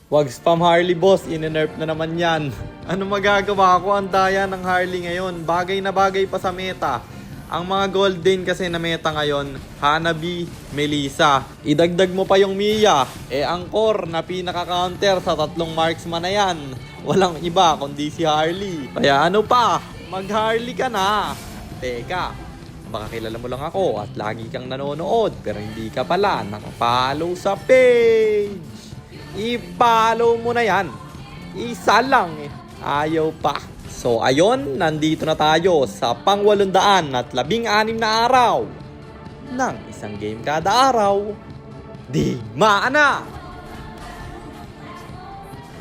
Wag spam Harley boss, ine-nerf na naman yan. Ano magagawa ko, ang daya ng Harley ngayon. Bagay na bagay pa sa meta. Ang mga golden kasi na meta ngayon, Hanabi, Melissa. Idagdag mo pa yung Mia. Ang core na pinaka-counter sa tatlong marksman na yan. Walang iba kundi si Harley. Kaya ano pa, mag-Harley ka na. Teka, baka kilala mo lang ako at lagi kang nanonood pero hindi ka pala nakapollow sa page. I-follow mo na yan. Isa lang eh. Ayaw pa. So ayon, nandito na tayo sa pang 816 na araw ng isang game kada araw. Di maana!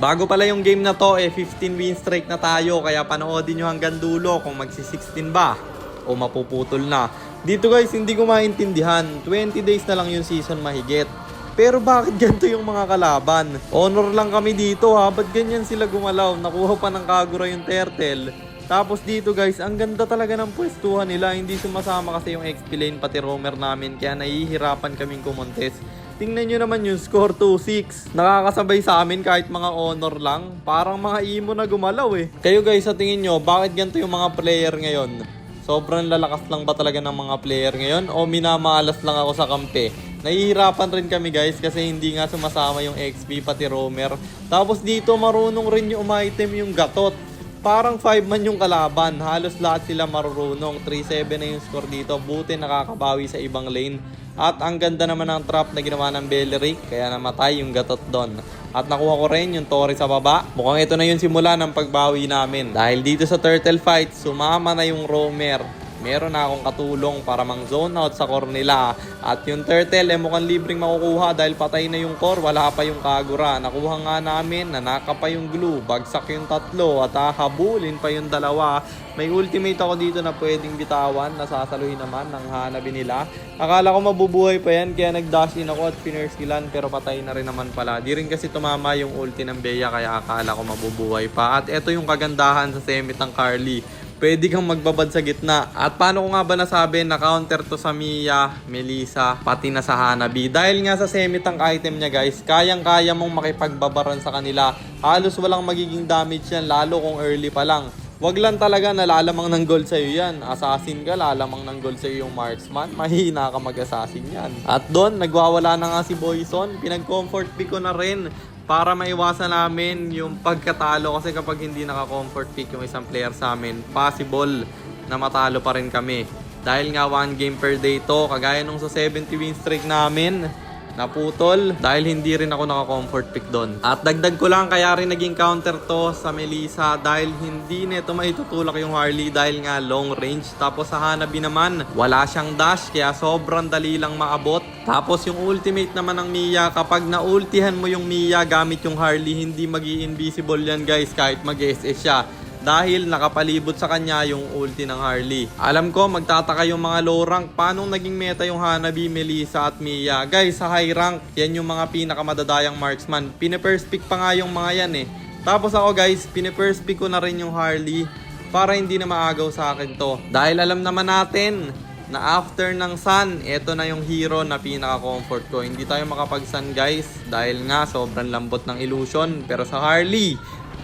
Bago pala yung game na to, 15 win streak na tayo. Kaya panoodin nyo hanggang dulo kung magsi-16 ba o mapuputol na. Dito guys, hindi ko maintindihan. 20 days na lang yung season mahigit. Pero bakit ganito yung mga kalaban? Honor lang kami dito ha. Ba't ganyan sila gumalaw? Nakuha pa ng Kagura yung turtle. Tapos dito guys, ang ganda talaga ng pwestuhan nila. Hindi sumasama kasi yung XP lane pati roamer namin. Kaya nahihirapan kaming kumontes. Tingnan nyo naman yung score 2-6. Nakakasabay sa amin kahit mga honor lang. Parang mga emo na gumalaw eh. Kayo guys, sa tingin nyo, bakit ganito yung mga player ngayon? Sobrang lalakas lang ba talaga ng mga player ngayon? O minamalas lang ako sa kampe? Nahihirapan rin kami guys kasi hindi nga sumasama yung XP pati roamer. Tapos dito marunong rin yung umaitem yung gatot. Parang 5 man yung kalaban. Halos lahat sila marunong. 3-7 na yung score dito. Buti nakakabawi sa ibang lane. At ang ganda naman ng trap na ginawa ng Beleric. Kaya namatay yung gatot doon. At nakuha ko rin yung Tori sa baba. Mukhang ito na yung simula ng pagbawi namin. Dahil dito sa turtle fight, sumama na yung roamer. Meron na akong katulong para mang zone out sa core nila. At yung turtle mukhang libreng makukuha dahil patay na yung core, wala pa yung Kagura. Nakuha nga namin, nanaka pa yung glue, bagsak yung tatlo at habulin pa yung dalawa. May ultimate ako dito na pwedeng bitawan, nasasaluhin naman ng Hanabi nila. Akala ko mabubuhay pa yan kaya nag-dash in ako at pinurskillan pero patay na rin naman pala. Di rin kasi tumama yung ulti ng Bea kaya akala ko mabubuhay pa. At ito yung kagandahan sa semit ng Carly. Pwede kang magbabad sa gitna. At paano ko nga ba nasabi na counter to sa Mia, Melissa, pati na sa Hanabi? Dahil nga sa semi-tank item niya guys, kayang-kaya mong makipagbabaran sa kanila. Halos walang magiging damage yan, lalo kung early pa lang. Wag lang talaga nalalamang ng gold sa'yo yan. Assassin ka, lalamang ng gold sa'yo yung marksman. Mahina ka mag-assassin yan. At doon, nagwawala na nga si Boyson. Pinag-comfort pick ko na rin. Para maiwasan namin yung pagkatalo kasi kapag hindi naka-comfort pick yung isang player sa amin, possible na matalo pa rin kami. Dahil nga 1 game per day to, kagaya nung sa 70 win streak namin, naputol dahil hindi rin ako naka-comfort pick doon. At dagdag ko lang, kaya rin naging counter to sa Melissa dahil hindi nito maitutulak yung Harley dahil nga long range. Tapos sa Hanabi naman, wala siyang dash kaya sobrang dali lang maabot. Tapos yung ultimate naman ng Mia, kapag naultihan mo yung Mia gamit yung Harley, hindi magi-invisible yan guys kahit mag-SS siya. Dahil nakapalibot sa kanya yung ulti ng Harley. Alam ko magtataka yung mga low rank, paano naging meta yung Hanabi, Melissa at Mia. Guys, sa high rank, yan yung mga pinakamadadayang marksman. Pine-first pick pa nga yung mga yan eh. Tapos ako guys, pine-first pick ko na rin yung Harley para hindi na maagaw sa akin to. Dahil alam naman natin na after ng sun, ito na yung hero na pinaka-comfort ko. Hindi tayo makapag-sun guys dahil nga sobrang lambot ng illusion. Pero sa Harley,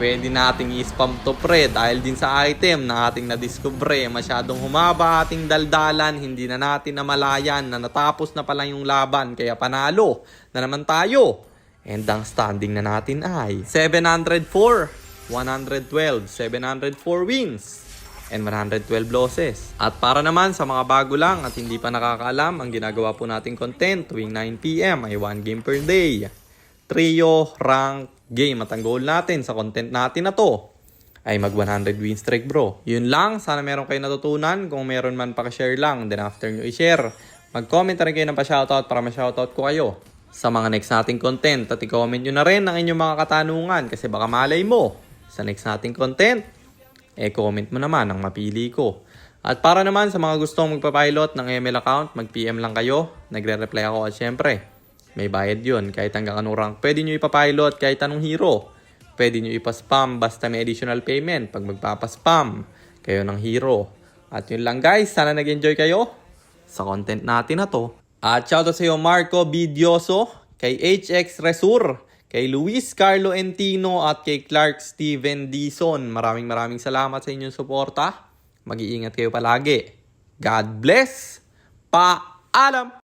pwede nating i-spam to pre dahil din sa item na ating nadiskubre. Masyadong humaba ating daldalan, hindi na natin namalayan na natapos na pala yung laban. Kaya panalo na naman tayo. And ang standing na natin ay 704, 112, 704 wins and 112 losses. At para naman sa mga bago lang at hindi pa nakakaalam, ang ginagawa po nating content tuwing 9 PM ay 1 game per day. Trio, rank, game. At ang goal natin sa content natin na to ay mag 100 win streak bro. Yun lang, sana meron kayo natutunan. Kung meron man pa-share lang, then after nyo i-share, mag-comment na rin kayo ng pa-shoutout para ma-shoutout ko kayo sa mga next nating content. At i-comment nyo na rin ang inyong mga katanungan kasi baka malay mo sa next nating content, comment mo naman ang mapili ko. At para naman sa mga gustong magpa-pilot ng ML account, mag-PM lang kayo. Nagre-reply ako at syempre, may bayad yun. Kahit hanggang anong rank, pwede nyo ipapilot kahit anong hero. Pwede nyo ipaspam basta may additional payment pag magpapaspam kayo ng hero. At yun lang guys, sana nag-enjoy kayo sa content natin na to. At shoutout sa iyo Marco Bidyoso, kay HX Resur, kay Luis Carlo Entino at kay Clark Steven Dison. Maraming salamat sa inyong suporta. Mag-iingat kayo palagi. God bless. Paalam!